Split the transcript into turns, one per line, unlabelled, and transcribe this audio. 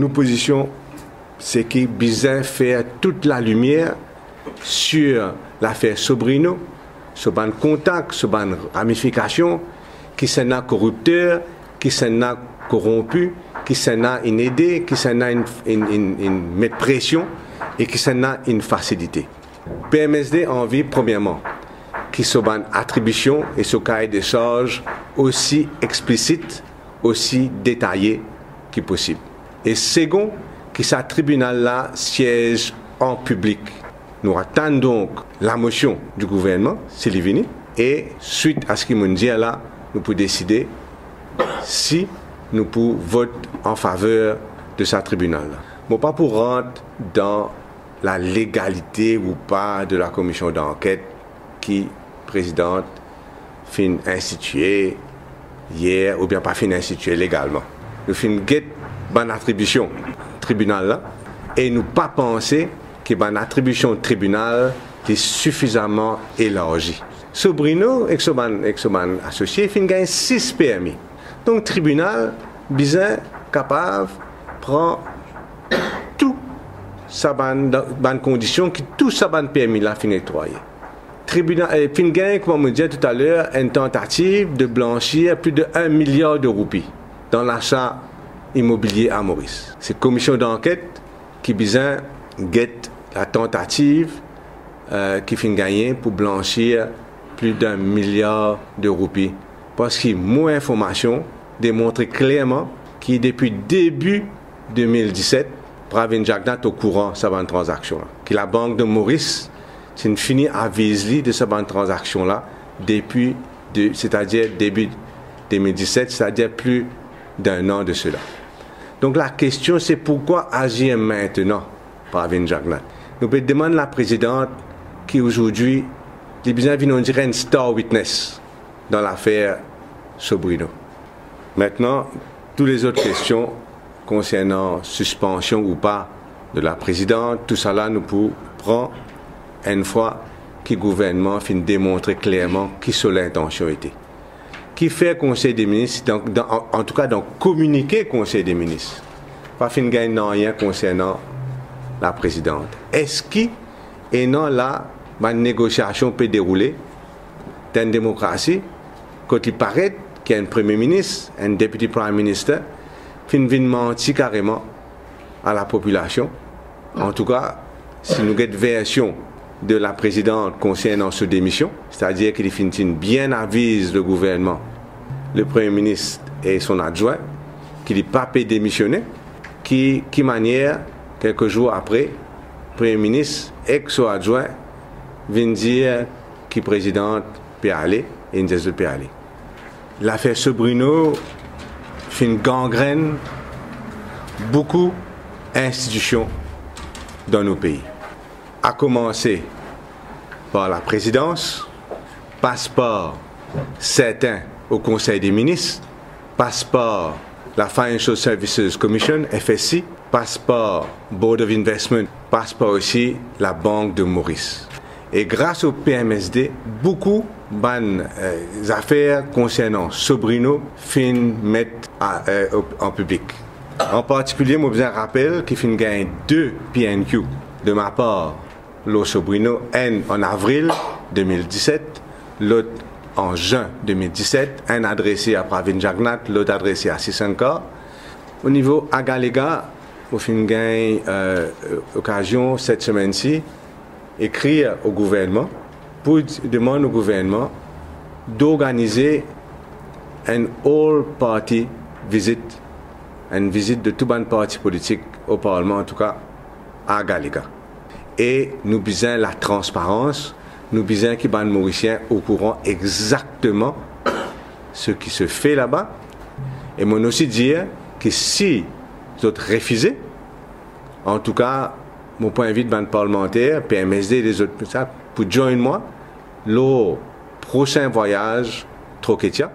nos positions, c'est qu'il besoin faire toute la lumière sur l'affaire Sobrino, sur ban contact, sur ban ramification, qui s'en a corrupteur, qui s'en a corrompu, qui s'en a une aidée, qui s'en a une mettre pression et qui s'en a une facilité. PMSD a envie, premièrement, qui soit une attribution et ce cahier des charges aussi explicite, aussi détaillé que possible. Et second, que ce tribunal-là siège en public. Nous attendons donc la motion du gouvernement, s'il est venu, et suite à ce qu'il me dit là, nous pouvons décider si nous pouvons voter en faveur de ce tribunal-là. Bon, pas pour rentrer dans la légalité ou pas de la commission d'enquête qui, présidente, fin instituée hier, ou bien pas fin instituée légalement. Nous fin guette bonne attribution tribunal là, et nous pas penser que bonne attribution tribunal est suffisamment élargie. Sobrino et son associé fin gagne 6 PMI. Donc tribunal bien capable prend tout sa bonne condition qui tout sa bonne permis là fin nettoyer. Tribunal fin gagne, comme on me disait tout à l'heure, une tentative de blanchir plus de 1 milliard de roupies dans l'achat immobilier à Maurice. C'est commission d'enquête qui bien guette la tentative qui fin gagner pour blanchir plus d'1 milliard de roupies. Parce que moins d'informations démontrent clairement que depuis début 2017, Pravin Jagnat au courant de cette transaction. Que la Banque de Maurice c'est fini à viser de cette transaction-là depuis, c'est-à-dire début 2017, c'est-à-dire plus d'1 an de cela. Donc la question c'est pourquoi agir maintenant, Pravin Jagnat. Nous pouvons demander à la présidente qui aujourd'hui, les besoins viennent dire une star witness dans l'affaire Sobrino. Maintenant, toutes les autres questions concernant suspension ou pas de la présidente, tout ça là, nous pouvons prendre une fois que le gouvernement finit de démontrer clairement qui sont l'intention était. Qui fait Conseil des ministres, en tout cas dans communiquer Conseil des ministres, pas fin gagner rien concernant la présidente. Est-ce qu'il et non là, ma négociation peut dérouler dans une démocratie quand il paraît qu'il y a un premier ministre, un député prime minister, qui vient mentir carrément à la population. En tout cas, si nous avons une version de la présidente concernant cette démission, c'est-à-dire qu'il finit bien avise le gouvernement, le premier ministre et son adjoint, qu'il n'est pas pu démissionner, qui manière, quelques jours après, le premier ministre et son adjoint viennent dire que le président peut aller et une des autres peut aller. L'affaire Sobrino fait une gangrène beaucoup d'institutions dans nos pays. À commencer par la présidence, passe par certains au Conseil des ministres, passe par la Financial Services Commission, FSC, passe par Board of Investment, passe par aussi la Banque de Maurice. Et grâce au PMSD, beaucoup d'affaires concernant Sobrino finissent mettre en public. En particulier, je vous rappelle qu'il finit gagner 2 PNQ de ma part. L'autre Sobrino, un en avril 2017, l'autre en juin 2017, un adressé à Pravin Jagnat, l'autre adressé à Sissankar. Au niveau Agalega, au fin gain occasion cette semaine-ci, écrire au gouvernement pour demander au gouvernement d'organiser une all-party visite, une visite de tout les partis politiques au Parlement, en tout cas à Galega. Et nous besoin la transparence, nous besoin que les Mauriciens au courant exactement ce qui se fait là-bas. Et moi aussi dire que si vous êtes refusés, en tout cas, mon point de vue de ban parlementaire, PMSD et les autres, pour joindre moi, le prochain voyage Troketia.